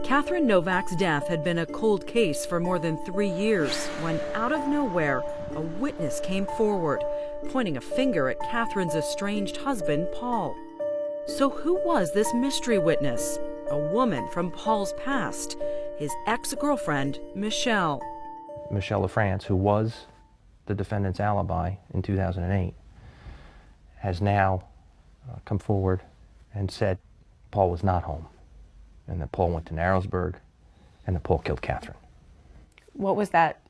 Catherine Novak's death had been a cold case for more than 3 years when, out of nowhere, a witness came forward, pointing a finger at Catherine's estranged husband, Paul. So who was this mystery witness? A woman from Paul's past, his ex-girlfriend, Michelle. Michelle LaFrance, who was the defendant's alibi in 2008, has now come forward and said Paul was not home, and that Paul went to Narrowsburg, and that Paul killed Catherine. What was that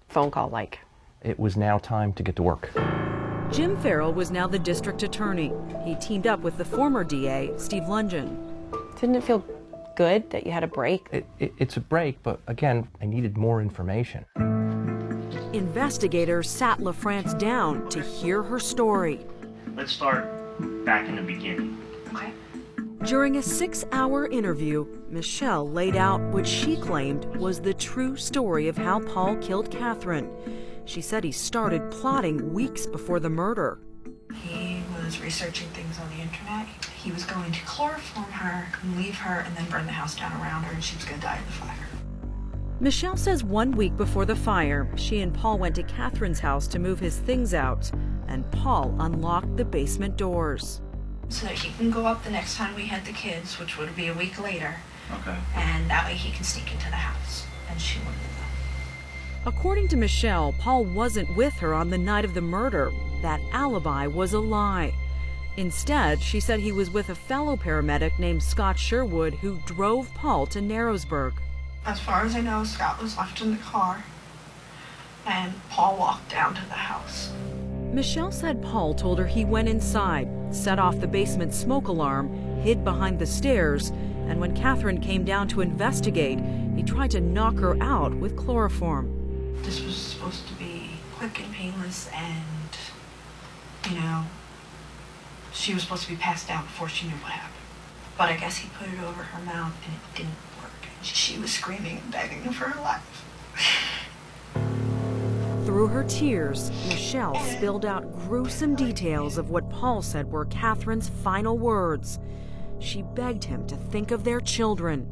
phone call like? It was now time to get to work. Jim Farrell was now the district attorney. He teamed up with the former DA, Steve Lungen. Didn't it feel good that you had a break? It's a break, but again, I needed more information. Investigators sat LaFrance down to hear her story. Let's start back in the beginning. Okay. During a 6-hour interview, Michelle laid out what she claimed was the true story of how Paul killed Catherine. She said he started plotting weeks before the murder. He was researching things on the internet. He was going to chloroform her and leave her and then burn the house down around her, and she was going to die in the fire. Michelle says 1 week before the fire, she and Paul went to Catherine's house to move his things out, and Paul unlocked the basement doors. So that he can go up the next time we had the kids, which would be a week later. Okay. And that way he can sneak into the house, and she wouldn't know. According to Michelle, Paul wasn't with her on the night of the murder. That alibi was a lie. Instead, she said he was with a fellow paramedic named Scott Sherwood who drove Paul to Narrowsburg. As far as I know, Scott was left in the car, and Paul walked down to the house. Michelle said Paul told her he went inside, set off the basement smoke alarm, hid behind the stairs, and when Catherine came down to investigate, he tried to knock her out with chloroform. This was supposed to be quick and painless, and, she was supposed to be passed out before she knew what happened. But I guess he put it over her mouth, and it didn't work. She was screaming and begging for her life. Through her tears, Michelle spilled out gruesome details of what Paul said were Catherine's final words. She begged him to think of their children.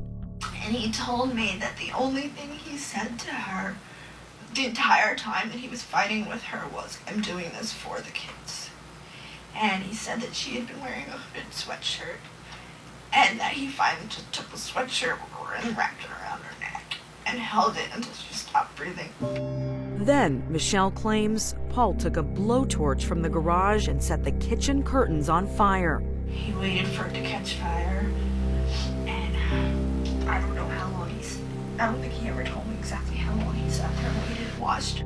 And he told me that the only thing he said to her the entire time that he was fighting with her was, "I'm doing this for the kids." And he said that she had been wearing a hooded sweatshirt, and that he finally just took the sweatshirt and wrapped it around her neck and held it until she stopped breathing. Then, Michelle claims, Paul took a blowtorch from the garage and set the kitchen curtains on fire. He waited for it to catch fire, and I don't know how long I don't think he ever told me exactly how long he sat there and waited and watched.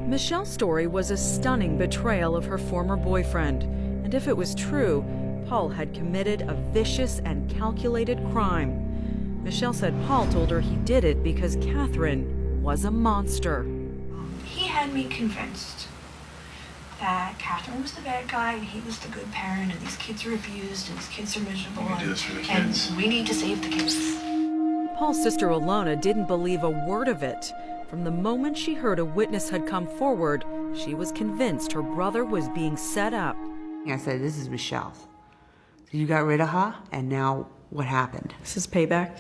Michelle's story was a stunning betrayal of her former boyfriend, and if it was true, Paul had committed a vicious and calculated crime. Michelle said Paul told her he did it because Catherine was a monster. He had me convinced that Catherine was the bad guy and he was the good parent, and these kids are abused and these kids are miserable, We can do this for the kids. and we need to save the kids. Paul's sister Alona didn't believe a word of it. From the moment she heard a witness had come forward, she was convinced her brother was being set up. I said, "This is Michelle. You got rid of her, and now what happened?" This is payback?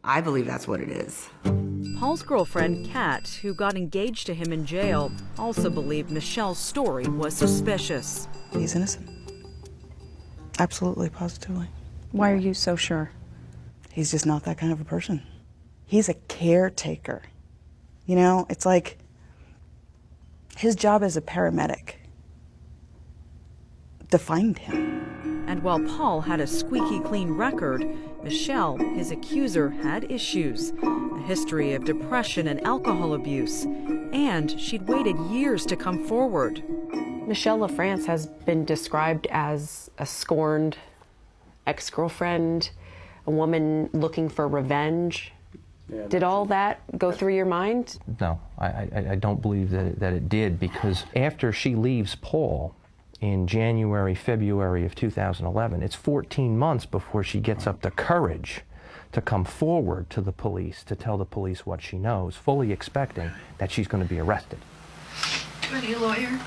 I believe that's what it is. Paul's girlfriend, Kat, who got engaged to him in jail, also believed Michelle's story was suspicious. He's innocent. Absolutely, positively. Why are you so sure? He's just not that kind of a person. He's a caretaker. It's like his job as a paramedic defined him. And while Paul had a squeaky clean record, Michelle, his accuser, had issues, a history of depression and alcohol abuse, and she'd waited years to come forward. Michelle LaFrance has been described as a scorned ex-girlfriend, a woman looking for revenge. Did all that go through your mind? No, I don't believe that it did, because after she leaves Paul in January, February of 2011, it's 14 months before she gets up the courage to come forward to the police, to tell the police what she knows, fully expecting that she's going to be arrested. Do I need a lawyer?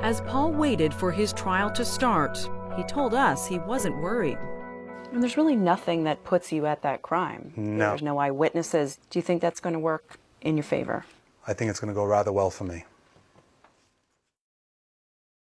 As Paul waited for his trial to start, he told us he wasn't worried. And there's really nothing that puts you at that crime. No. There's no eyewitnesses. Do you think that's going to work in your favor? I think it's going to go rather well for me.